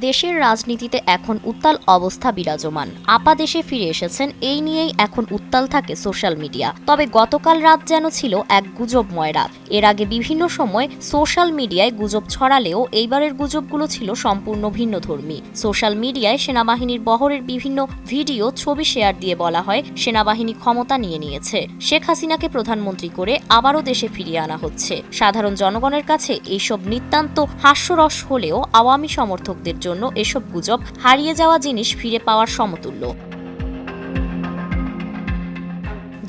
দেশের রাজনীতিতে এখন উত্তাল অবস্থা বিরাজমান। আপা দেশে ফিরে এসেছেন, এই নিয়েই এখন উত্তাল থাকে সোশ্যাল মিডিয়া। তবে গতকাল রাত যেন ছিল এক গুজবময় রাত। এর আগে বিভিন্ন সময় সোশ্যাল মিডিয়ায় গুজব ছড়ালেও এইবারের গুজবগুলো ছিল সম্পূর্ণ ভিন্নধর্মী। সোশ্যাল মিডিয়ায় সেনাবাহিনীর বহরের বিভিন্ন ভিডিও, ছবি শেয়ার দিয়ে বলা হয় সেনাবাহিনী ক্ষমতা নিয়ে নিয়েছে, শেখ হাসিনাকে প্রধানমন্ত্রী করে আবারও দেশে ফিরিয়ে আনা হচ্ছে। সাধারণ জনগণের কাছে এইসব নিতান্ত হাস্যরস হলেও আওয়ামী সমর্থকদের জন্য এসব গুজব হারিয়ে যাওয়া জিনিস ফিরে পাওয়ার সমতুল্য।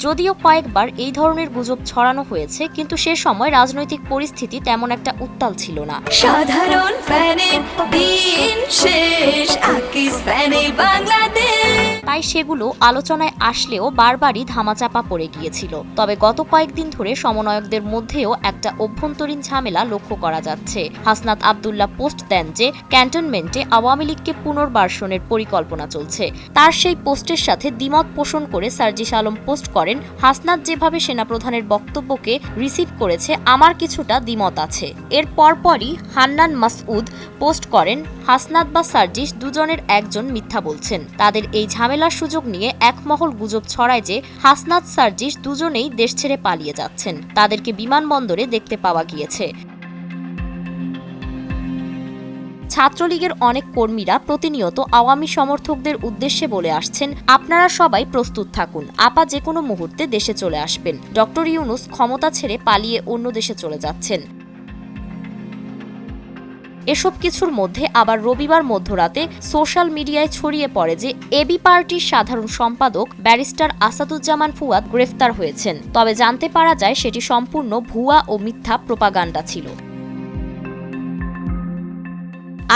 যদিও কয়েকবার এই ধরনের গুজব ছড়ানো হয়েছে, কিন্তু সে সময় রাজনৈতিক পরিস্থিতি তেমন একটা উত্তাল ছিল না। সাধারণ ফ্যানের দিন শেষ, আকিস ফ্যানে বাংলাদেশ। তাই সেগুলো আলোচনায় আসলেও বারবারই ধামাচাপা পড়ে গিয়েছিল। তবে গত কয়েকদিন ধরে সমন্বয়কদের মধ্যেও একটা অভ্যন্তরীণ ঝামেলা লক্ষ্য করা যাচ্ছে। হাসনাত আব্দুল্লাহ পোস্ট দেন যে ক্যান্টনমেন্টে আওয়ামী লীগকে পুনর্বাসনের পরিকল্পনা চলছে। তার সেই পোস্টের সাথে দ্বিমত পোষণ করে সার্জিস আলম পোস্ট করেন, হাসনাত যেভাবে সেনাপ্রধানের বক্তব্যকে রিসিভ করেছে আমার কিছুটা দ্বিমত আছে। এর পরপরই হান্নান মাসউদ পোস্ট করেন, হাসনাত বা সার্জিস দুজনের একজন মিথ্যা বলছেন। তাদের এই ঝামেলার সুযোগ নিয়ে একমহল গুজব ছড়ায় যে হাসনাত সার্জিস দুজনেই দেশ ছেড়ে পালিয়ে যাচ্ছেন, তাদেরকে বিমানবন্দরে দেখতে পাওয়া গিয়েছে। ছাত্রলীগের অনেক কর্মীরা প্রতিনিয়ত আওয়ামী সমর্থকদের উদ্দেশ্যে বলে আসছেন, আপনারা সবাই প্রস্তুত থাকুন, আপা যে কোনো মুহূর্তে দেশে চলে আসবেন। ডক্টর ইউনূস ক্ষমতা ছেড়ে পালিয়ে অন্য দেশে চলে যাচ্ছেন। এসব কিছুর মধ্যে আবার রবিবার মধ্যরাতে সোশ্যাল মিডিয়ায় ছড়িয়ে পড়ে যে এবি পার্টির সাধারণ সম্পাদক ব্যারিস্টার আসাদুজ্জামান ফুয়াদ গ্রেফতার হয়েছেন। তবে জানতে পারা যায় সেটি সম্পূর্ণ ভুয়া ও মিথ্যা প্রোপাগান্ডা ছিল।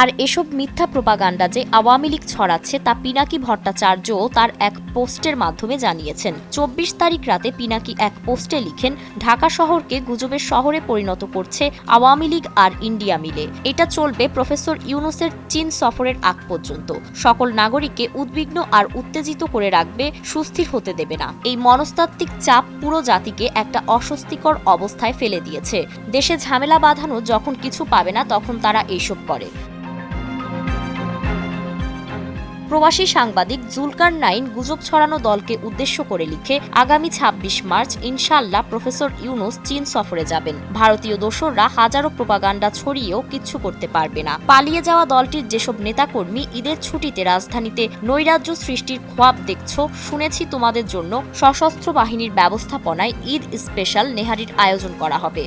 আর এসব মিথ্যা প্রোপাগান্ডা যে আওয়ামী লীগ ছড়াচ্ছে তা পিনাকি ভট্টাচার্যও তার এক পোস্টের মাধ্যমে জানিয়েছেন। ২৪ তারিখ রাতে পিনাকি এক পোস্টে লিখেন, ঢাকা শহরকে গুজবের শহরে পরিণত করছে আওয়ামী লীগ আর ইন্ডিয়া মিলে। এটা চলবে প্রফেসর ইউনূসের চীন সফরের আগ পর্যন্ত। সকল নাগরিককে উদ্বিগ্ন আর উত্তেজিত করে রাখবে, সুস্থির হতে দেবে না। এই মনস্তাত্ত্বিক চাপ পুরো জাতিকে একটা অস্বস্তিকর অবস্থায় ফেলে দিয়েছে। দেশে ঝামেলা বাঁধানো যখন কিছু পাবে না, তখন তারা এইসব করে। প্রবাসী সাংবাদিক জুলকার নাইন গুজব ছড়ানো দলকে উদ্দেশ্য করে লিখে, আগামী ২৬ মার্চ ইনশাআল্লাহ প্রফেসর ইউনূস চীন সফরে যাবেন। ভারতীয় দোসররা হাজারো প্রোপাগান্ডা ছড়িয়েও কিচ্ছু করতে পারবে না। পালিয়ে যাওয়া দলটির যেসব নেতাকর্মী ঈদের ছুটিতে রাজধানীতে নৈরাজ্য সৃষ্টির খোয়াব দেখছো, শুনেছি তোমাদের জন্য সশস্ত্র বাহিনীর ব্যবস্থাপনায় ঈদ স্পেশাল নেহারির আয়োজন করা হবে।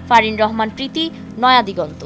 ফারিন রহমান প্রীতি, নয়া দিগন্ত।